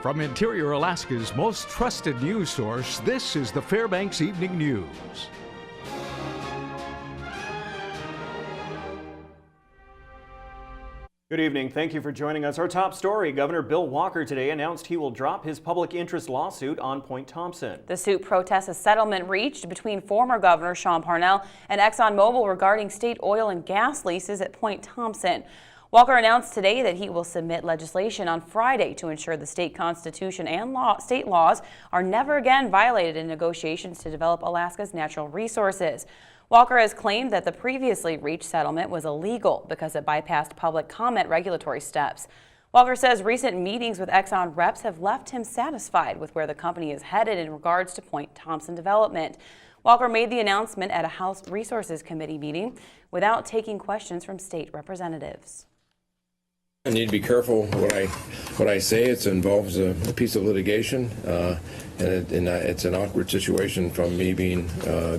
From Interior Alaska's most trusted news source, this is the Fairbanks Evening News. Good evening. Thank you for joining us. Our top story, Governor Bill Walker today announced he will drop his public interest lawsuit on Point Thompson. The suit protests a settlement reached between former Governor Sean Parnell and ExxonMobil regarding state oil and gas leases at Point Thompson. Walker announced today that he will submit legislation on Friday to ensure the state constitution and state laws are never again violated in negotiations to develop Alaska's natural resources. Walker has claimed that the previously reached settlement was illegal because it bypassed public comment regulatory steps. Walker says recent meetings with Exxon reps have left him satisfied with where the company is headed in regards to Point Thompson development. Walker made the announcement at a House Resources Committee meeting without taking questions from state representatives. I need to be careful what I say. It involves a piece of litigation, and it's an awkward situation from me being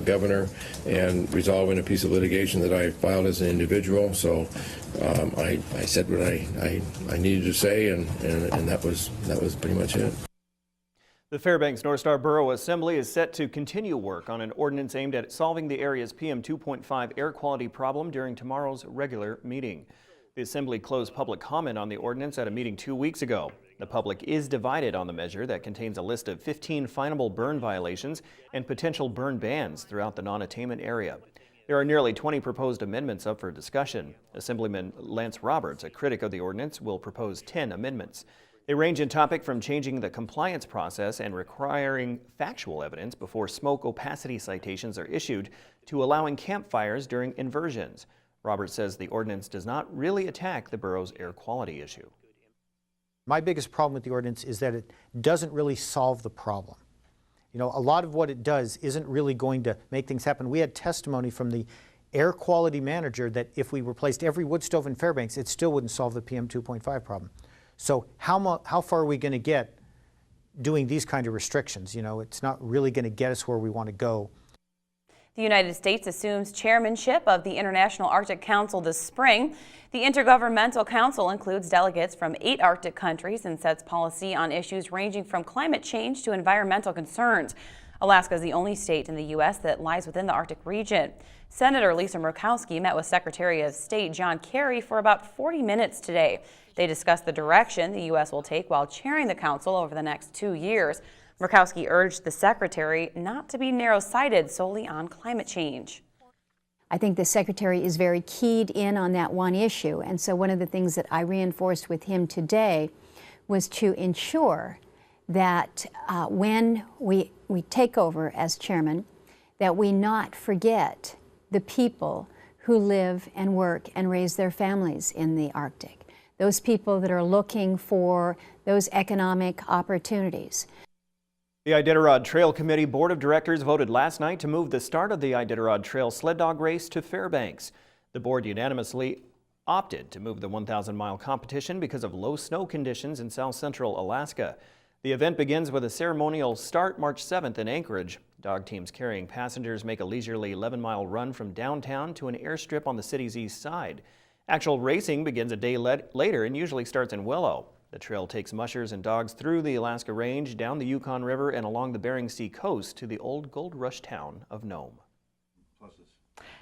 governor and resolving a piece of litigation that I filed as an individual. So I said what I needed to say, and that was pretty much it. The Fairbanks North Star Borough Assembly is set to continue work on an ordinance aimed at solving the area's PM 2.5 air quality problem during tomorrow's regular meeting. The Assembly closed public comment on the ordinance at a meeting 2 weeks ago. The public is divided on the measure that contains a list of 15 finable burn violations and potential burn bans throughout the non-attainment area. There are nearly 20 proposed amendments up for discussion. Assemblyman Lance Roberts, a critic of the ordinance, will propose 10 amendments. They range in topic from changing the compliance process and requiring factual evidence before smoke opacity citations are issued to allowing campfires during inversions. Roberts says the ordinance does not really attack the borough's air quality issue. My biggest problem with the ordinance is that it doesn't really solve the problem. You know, a lot of what it does isn't really going to make things happen. We had testimony from the air quality manager that if we replaced every wood stove in Fairbanks, it still wouldn't solve the PM 2.5 problem. So how far are we going to get doing these kind of restrictions? You know, it's not really going to get us where we want to go. The United States assumes chairmanship of the International Arctic Council this spring. The Intergovernmental Council includes delegates from 8 Arctic countries and sets policy on issues ranging from climate change to environmental concerns. Alaska is the only state in the U.S. that lies within the Arctic region. Senator Lisa Murkowski met with Secretary of State John Kerry for about 40 minutes today. They discussed the direction the U.S. will take while chairing the council over the next 2 years. Murkowski urged the secretary not to be narrow-sighted solely on climate change. I think the secretary is very keyed in on that one issue, and so one of the things that I reinforced with him today was to ensure that when we take over as chairman, that we not forget the people who live and work and raise their families in the Arctic, those people that are looking for those economic opportunities. The Iditarod Trail Committee Board of Directors voted last night to move the start of the Iditarod Trail sled dog race to Fairbanks. The board unanimously opted to move the 1,000-mile competition because of low snow conditions in south central Alaska. The event begins with a ceremonial start March 7th in Anchorage. Dog teams carrying passengers make a leisurely 11-mile run from downtown to an airstrip on the city's east side. Actual racing begins a day later and usually starts in Willow. The trail takes mushers and dogs through the Alaska Range, down the Yukon River, and along the Bering Sea coast to the old gold rush town of Nome.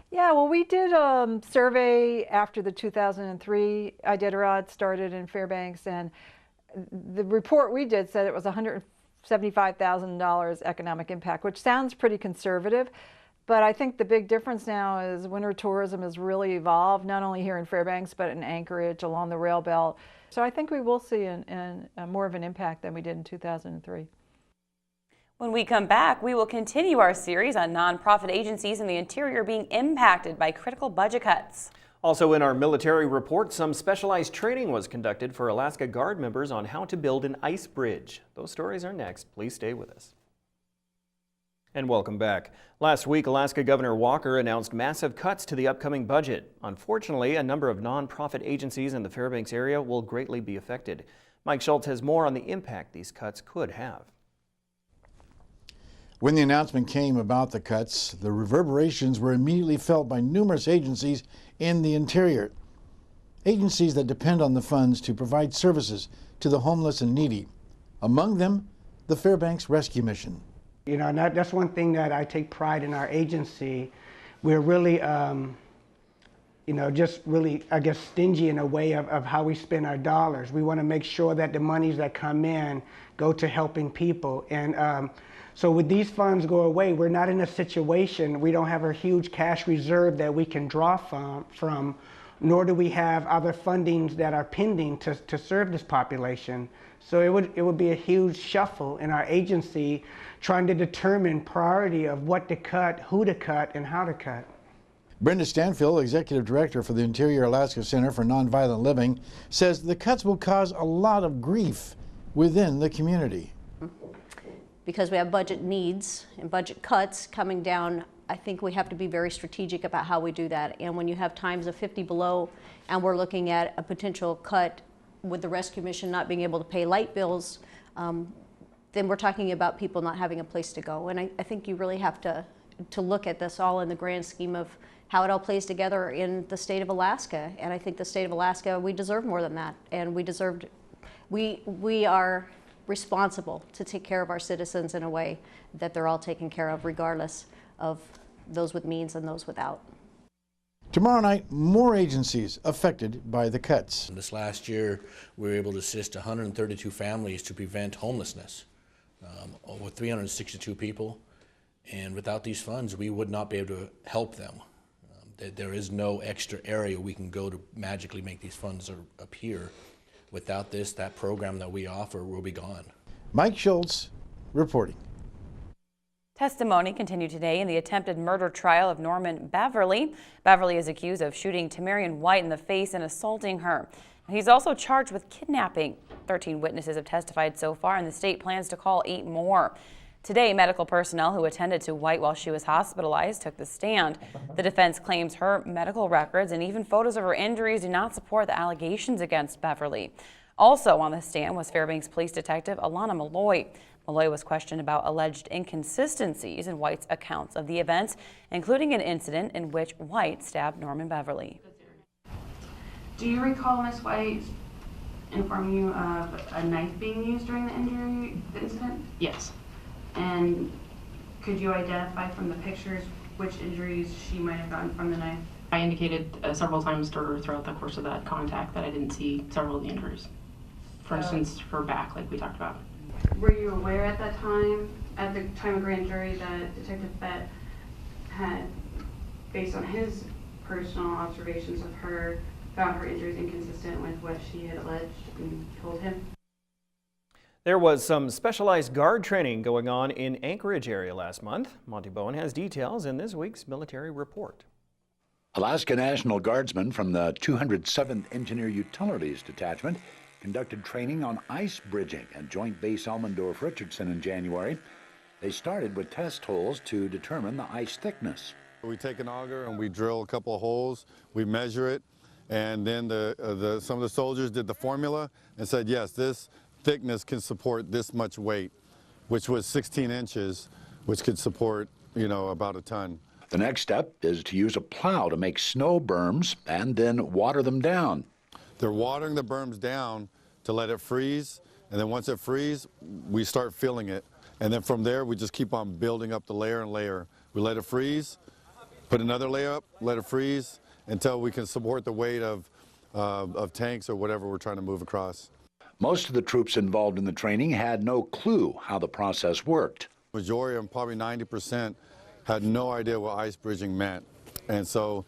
Yeah, well, we did a survey after the 2003 Iditarod started in Fairbanks, and the report we did said it was $175,000 economic impact, which sounds pretty conservative. But I think the big difference now is winter tourism has really evolved, not only here in Fairbanks, but in Anchorage, along the rail belt. So I think we will see more of an impact than we did in 2003. When we come back, we will continue our series on nonprofit agencies in the interior being impacted by critical budget cuts. Also in our military report, some specialized training was conducted for Alaska Guard members on how to build an ice bridge. Those stories are next. Please stay with us. And welcome back. Last week, Alaska Governor Walker announced massive cuts to the upcoming budget. Unfortunately, a number of nonprofit agencies in the Fairbanks area will greatly be affected. Mike Schultz has more on the impact these cuts could have. When the announcement came about the cuts, the reverberations were immediately felt by numerous agencies in the interior. Agencies that depend on the funds to provide services to the homeless and needy. among them the Fairbanks Rescue Mission. You know, and that's one thing that I take pride in our agency. We're really, you know, just really, I guess, stingy in a way of how we spend our dollars. We want to make sure that the monies that come in go to helping people. And so with these funds go away, we're not in a situation, we don't have a huge cash reserve that we can draw from, nor do we have other fundings that are pending to serve this population. So it would be a huge shuffle in our agency trying to determine priority of what to cut, who to cut, and how to cut. Brenda Stanfield, Executive Director for the Interior Alaska Center for Nonviolent Living, says the cuts will cause a lot of grief within the community. Because we have budget needs and budget cuts coming down, I think we have to be very strategic about how we do that. And when you have times of 50 below and we're looking at a potential cut with the rescue mission not being able to pay light bills, then we're talking about people not having a place to go. And I think you really have to look at this all in the grand scheme of how it all plays together in the state of Alaska. And I think the state of Alaska, we deserve more than that. And we are responsible to take care of our citizens in a way that they're all taken care of, regardless of those with means and those without. Tomorrow night, more agencies affected by the cuts. This last year, we were able to assist 132 families to prevent homelessness, over 362 people. And without these funds, we would not be able to help them. There is no extra area we can go to magically make these funds appear. Without this, that program that we offer will be gone. Mike Schultz reporting. Testimony continued today in the attempted murder trial of Norman Beverly. Beverly is accused of shooting Tamarian White in the face and assaulting her. He's also charged with kidnapping. 13 witnesses have testified so far, and the state plans to call 8 more. Today, medical personnel who attended to White while she was hospitalized took the stand. The defense claims her medical records and even photos of her injuries do not support the allegations against Beverly. Also on the stand was Fairbanks Police Detective Alana Malloy. Malloy was questioned about alleged inconsistencies in White's accounts of the events, including an incident in which White stabbed Norman Beverly. Do you recall Ms. White informing you of a knife being used during the incident? Yes. And could you identify from the pictures which injuries she might have gotten from the knife? I indicated several times to her throughout the course of that contact that I didn't see several of the injuries. For instance, her back, like we talked about. Were you aware at that time, at the time of grand jury, that Detective Fett had, based on his personal observations of her, found her injuries inconsistent with what she had alleged and told him? There was some specialized guard training going on in Anchorage area last month. Monty Bowen has details in this week's military report. Alaska National Guardsmen from the 207th Engineer Utilities Detachment conducted training on ice bridging at Joint Base Elmendorf-Richardson in January. They started with test holes to determine the ice thickness. We take an auger and we drill a couple of holes, we measure it, and then some of the soldiers did the formula and said, yes, this thickness can support this much weight, which was 16 inches, which could support, about a ton. The next step is to use a plow to make snow berms and then water them down. They're watering the berms down to let it freeze, and then once it freezes, we start filling it. And then from there, we just keep on building up the layer and layer. We let it freeze, put another layer up, let it freeze, until we can support the weight of tanks or whatever we're trying to move across. Most of the troops involved in the training had no clue how the process worked. Majority of them, probably 90%, had no idea what ice bridging meant. And so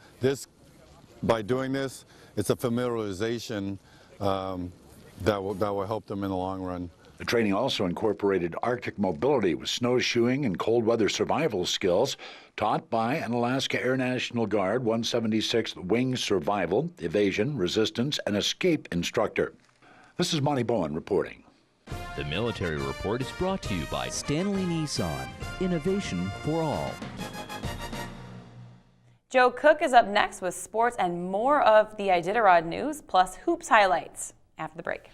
by doing this, it's a familiarization that will help them in the long run. The training also incorporated Arctic mobility with snowshoeing and cold weather survival skills taught by an Alaska Air National Guard 176th Wing Survival, Evasion, Resistance, and Escape instructor. This is Monty Bowen reporting. The Military Report is brought to you by Stanley Nissan. Innovation for all. Joe Cook is up next with sports and more of the Iditarod news, plus hoops highlights after the break.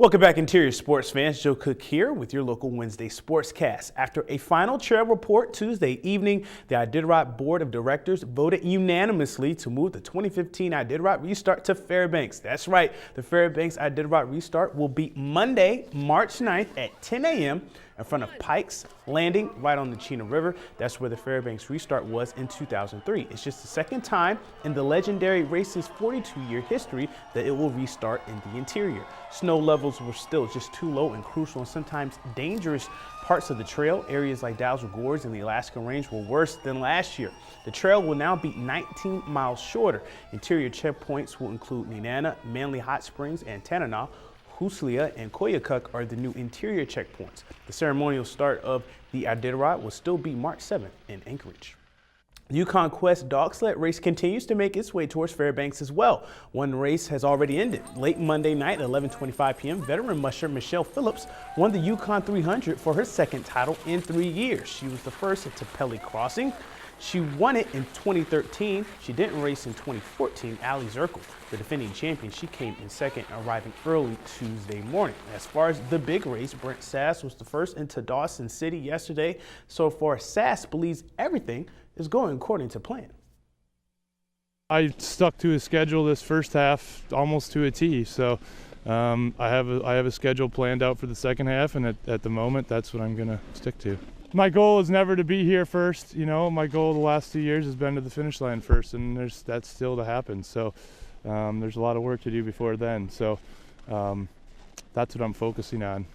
Welcome back, Interior Sports fans. Joe Cook here with your local Wednesday Sportscast. After a final trail report Tuesday evening, the Iditarod Board of Directors voted unanimously to move the 2015 Iditarod Restart to Fairbanks. That's right, the Fairbanks Iditarod Restart will be Monday, March 9th at 10 a.m. in front of Pikes Landing, right on the Chena River. That's where the Fairbanks Restart was in 2003. It's just the second time in the legendary race's 42-year history that it will restart in the interior. Snow levels were still just too low and crucial and sometimes dangerous parts of the trail. Areas like Dalles Gorge and the Alaskan Range were worse than last year. The trail will now be 19 miles shorter. Interior checkpoints will include Nenana, Manly Hot Springs, and Tanana. Huslia and Koyukuk are the new interior checkpoints. The ceremonial start of the Iditarod will still be March 7th in Anchorage. The Yukon Quest dog sled race continues to make its way towards Fairbanks as well. One race has already ended. Late Monday night at 11:25 p.m., veteran musher Michelle Phillips won the Yukon 300 for her second title in 3 years. She was the first at Tepeli Crossing. She won it in 2013. She didn't race in 2014. Ali Zirkle, the defending champion, she came in second, arriving early Tuesday morning. As far as the big race, Brent Sass was the first into Dawson City yesterday. So far, Sass believes everything is going according to plan. I stuck to a schedule this first half almost to a T. So I have a schedule planned out for the second half, and at the moment, that's what I'm going to stick to. My goal is never to be here first. You know, my goal the last 2 years has been to the finish line first, and that's still to happen. So there's a lot of work to do before then. So that's what I'm focusing on.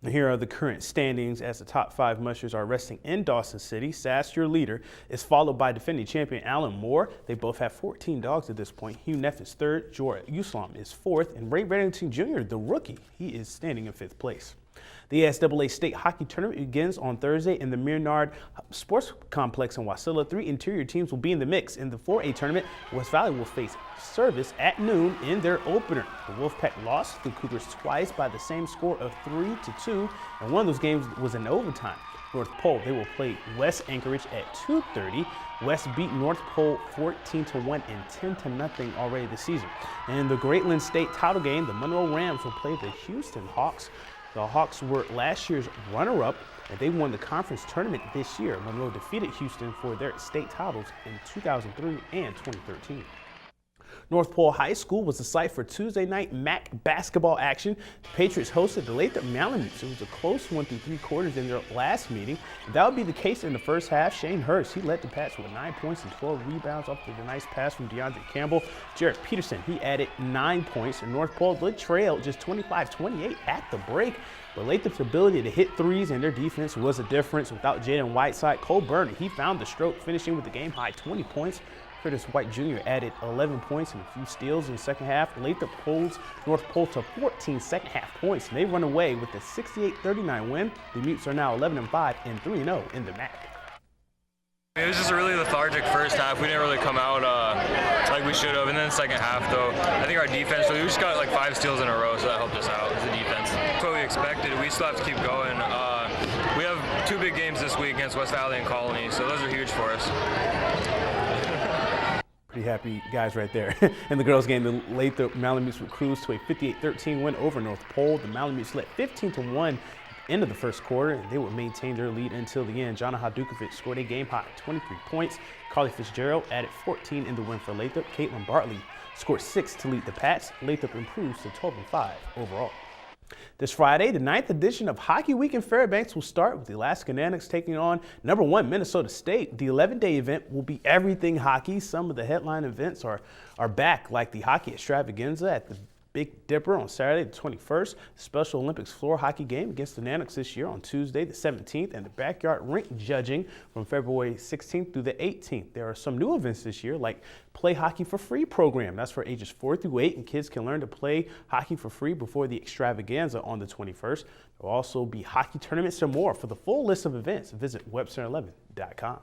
Here are the current standings as the top 5 mushers are resting in Dawson City. Sass, your leader, is followed by defending champion Alan Moore. They both have 14 dogs at this point. Hugh Neff is 3rd, Jorah Uslam is 4th, and Ray Reddington Jr., the rookie, he is standing in 5th place. The ASAA State Hockey Tournament begins on Thursday in the Miernard Sports Complex in Wasilla. 3 interior teams will be in the mix. In the 4A tournament, West Valley will face Service at noon in their opener. The Wolfpack lost to the Cougars twice by the same score of 3-2, and one of those games was in overtime. North Pole, they will play West Anchorage at 2:30. West beat North Pole 14-1 and 10-0 already this season. In the Greatland State title game, the Monroe Rams will play the Houston Hawks. The Hawks were last year's runner-up, and they won the conference tournament this year. Monroe defeated Houston for their state titles in 2003 and 2013. North Pole High School was the site for Tuesday night MAC basketball action. The Patriots hosted the Lathrop Malamutes. It was a close 1 through 3 quarters in their last meeting. And that would be the case in the first half. Shane Hurst, he led the Pats with 9 points and 12 rebounds off of the nice pass from DeAndre Campbell. Jared Peterson, he added 9 points. And North Pole did trail just 25-28 at the break. But Lathrop's ability to hit threes and their defense was a difference. Without Jaden Whiteside, Cole Burney, he found the stroke, finishing with the game-high 20 points. Curtis White Jr. added 11 points and a few steals in the second half. Lathrop holds North Pole to 14 second-half points, and they run away with a 68-39 win. The Mutes are now 11-5 and 3-0 in the MAC. It was just a really lethargic first half. We didn't really come out like we should have. And then the second half, though, I think our defense, we just got like 5 steals in a row, so that helped us out as a defense. That's what we expected. We still have to keep going. We have 2 big games this week against West Valley and Colony, so those are huge for us. Pretty happy guys right there. In the girls' game, the Lathrop Malamutes would cruise to a 58-13 win over North Pole. The Malamutes led 15-1 end of the first quarter, and they would maintain their lead until the end. Jana Hadukovic scored a game-high 23 points. Carly Fitzgerald added 14 in the win for Lathrop. Caitlin Bartley scored 6 to lead the Pats. Lathrop improves to 12-5 overall. This Friday, the 9th edition of Hockey Week in Fairbanks will start with the Alaskan Annex taking on #1 Minnesota State. The 11-day event will be everything hockey. Some of the headline events are back, like the Hockey Extravaganza at the Big Dipper on Saturday the 21st, Special Olympics floor hockey game against the Nanoks this year on Tuesday the 17th, and the backyard rink judging from February 16th through the 18th. There are some new events this year, like Play Hockey for Free program. That's for ages 4 through 8, and kids can learn to play hockey for free before the Extravaganza on the 21st. There will also be hockey tournaments and more. For the full list of events, visit webcenter11.com.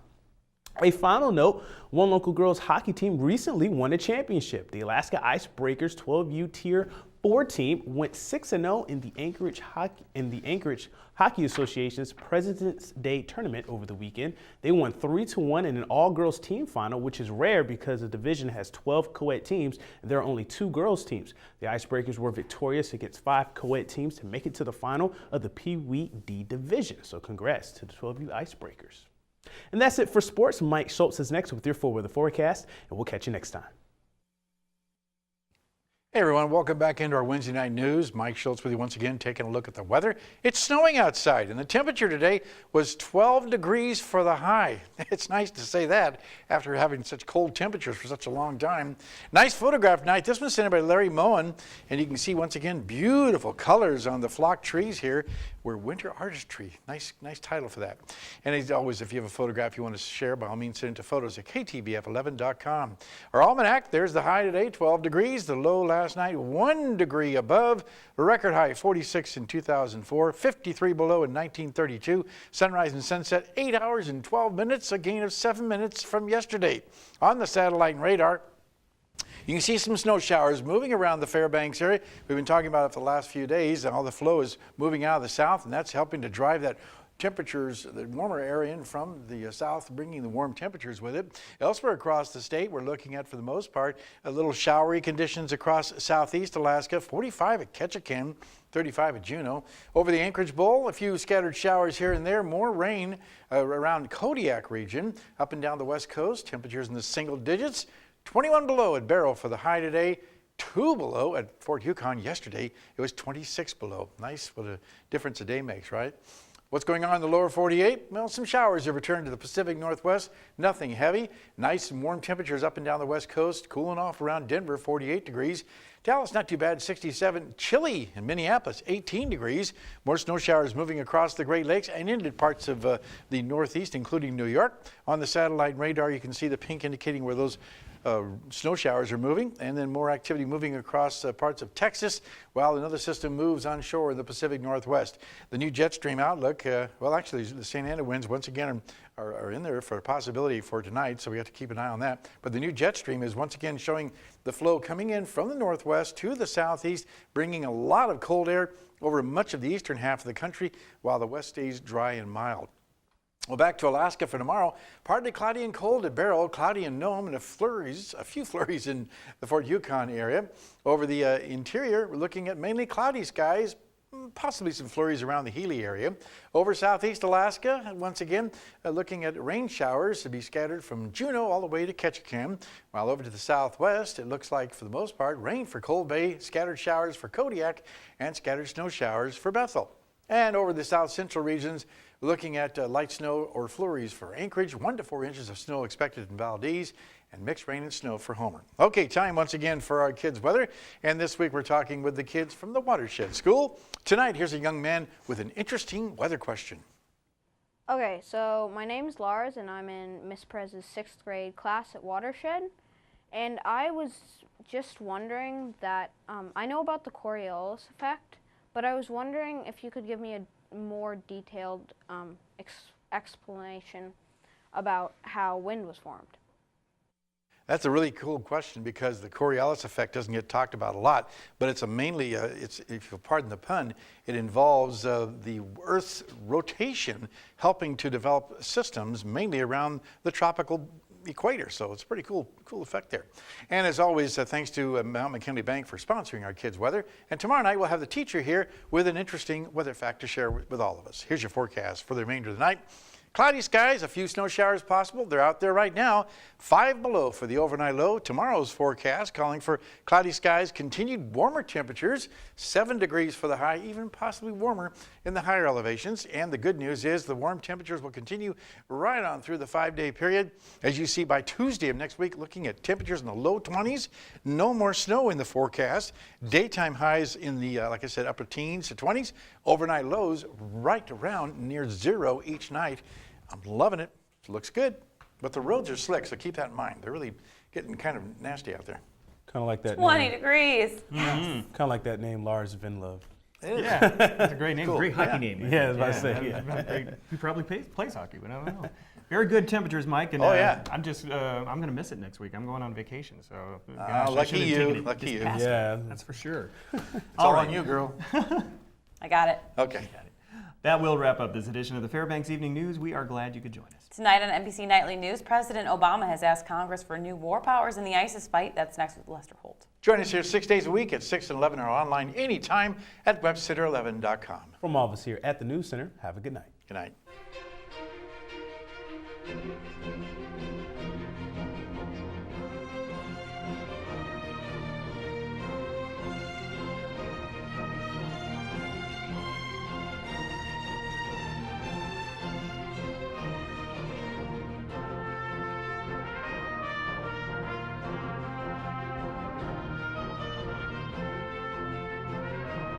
A final note, one local girls hockey team recently won a championship. The Alaska Icebreakers 12U Tier 4 team went 6-0 in the Anchorage Hockey Association's President's Day tournament over the weekend. They won 3-1 in an all-girls team final, which is rare because the division has 12 co-ed teams and there are only 2 girls teams. The Icebreakers were victorious against 5 co-ed teams to make it to the final of the Pee Wee D division. So congrats to the 12U Icebreakers. And that's it for sports. Mike Schultz is next with your 4-weather forecast, and we'll catch you next time. Hey everyone, welcome back into our Wednesday night news. Mike Schultz with you once again, taking a look at the weather. It's snowing outside and the temperature today was 12 degrees for the high. It's nice to say that after having such cold temperatures for such a long time. Nice photograph night. This one's sent in by Larry Moen, and you can see once again beautiful colors on the flock trees here. We're winter artistry. Nice title for that. And as always, if you have a photograph you want to share, by all means send it to photos@ktbf11.com. Our almanac, there's the high today, 12 degrees. The low last night, 1 degree above. Record high, 46 in 2004, 53 below in 1932. Sunrise and sunset, 8 hours and 12 minutes, a gain of 7 minutes from yesterday. On the satellite and radar, you can see some snow showers moving around the Fairbanks area. We've been talking about it for the last few days, and all the flow is moving out of the south, and that's helping to drive that temperatures, the warmer area in from the south, bringing the warm temperatures with it. Elsewhere across the state, we're looking at, for the most part, a little showery conditions across southeast Alaska, 45 at Ketchikan, 35 at Juneau. Over the Anchorage Bowl, a few scattered showers here and there, more rain around Kodiak region. Up and down the west coast, temperatures in the single digits. 21 below at Barrow for the high today, 2 below at Fort Yukon yesterday. It was 26 below. Nice, what a difference a day makes, right? What's going on in the lower 48? Well, some showers have returned to the Pacific Northwest. Nothing heavy. Nice and warm temperatures up and down the west coast. Cooling off around Denver, 48 degrees. Dallas, not too bad, 67. Chilly in Minneapolis, 18 degrees. More snow showers moving across the Great Lakes and into parts of the Northeast, including New York. On the satellite radar, you can see the pink indicating where those snow showers are moving, and then more activity moving across parts of Texas, while another system moves onshore in the Pacific Northwest. The new jet stream outlook, well, actually, the St. Anna winds once again are in there for a possibility for tonight, so we have to keep an eye on that. But the new jet stream is once again showing the flow coming in from the northwest to the southeast, bringing a lot of cold air over much of the eastern half of the country, while the west stays dry and mild. Well, back to Alaska for tomorrow. Partly cloudy and cold at Barrow, cloudy in Nome, and a few flurries in the Fort Yukon area. Over the interior, we're looking at mainly cloudy skies, possibly some flurries around the Healy area. Over southeast Alaska, once again, looking at rain showers to be scattered from Juneau all the way to Ketchikan. While over to the southwest, it looks like, for the most part, rain for Cold Bay, scattered showers for Kodiak, and scattered snow showers for Bethel. And over the south central regions, looking at light snow or flurries for Anchorage, 1 to 4 inches of snow expected in Valdez, and mixed rain and snow for Homer. Okay, time once again for our kids' weather, and this week we're talking with the kids from the Watershed School. Tonight, here's a young man with an interesting weather question. Okay, so my name's Lars, and I'm in Miss Prez's 6th grade class at Watershed, and I was just wondering that, I know about the Coriolis effect, but I was wondering if you could give me a more detailed explanation about how wind was formed. That's a really cool question because the Coriolis effect doesn't get talked about a lot, but it's mainly, if you'll pardon the pun, it involves the Earth's rotation helping to develop systems mainly around the tropical equator. So it's a pretty cool effect there. And as always, thanks to Mount McKinley Bank for sponsoring our kids' weather. And tomorrow night we'll have the teacher here with an interesting weather fact to share with all of us. Here's your forecast for the remainder of the night. Cloudy skies, a few snow showers possible. They're out there right now. 5 below for the overnight low. Tomorrow's forecast calling for cloudy skies, continued warmer temperatures, 7 degrees for the high, even possibly warmer in the higher elevations. And the good news is the warm temperatures will continue right on through the 5-day period. As you see by Tuesday of next week, looking at temperatures in the low 20s. No more snow in the forecast. Daytime highs in the, like I said, upper teens to 20s. Overnight lows right around near 0 each night. I'm loving it. It looks good. But the roads are slick, so keep that in mind. They're really getting kind of nasty out there. Kind of like that 20 name. degrees. Kind of like that name, Lars Vinlove. Yeah, that's a great name. Cool. Great hockey Yeah. name. Yeah, I was about to say, yeah. He probably plays hockey, but I don't know. Very good temperatures, Mike. And, Oh, yeah. I'm going to miss it next week. I'm going on vacation, so. Gosh, I lucky should have you. taken it Lucky this you. past Yeah. week, that's for sure. It's all on you, girl. I got it. Okay. That will wrap up this edition of the Fairbanks Evening News. We are glad you could join us. Tonight on NBC Nightly News, President Obama has asked Congress for new war powers in the ISIS fight. That's next with Lester Holt. Join us here 6 days a week at 6 and 11 or online anytime at websitter11.com. From all of us here at the News Center, have a good night. Good night.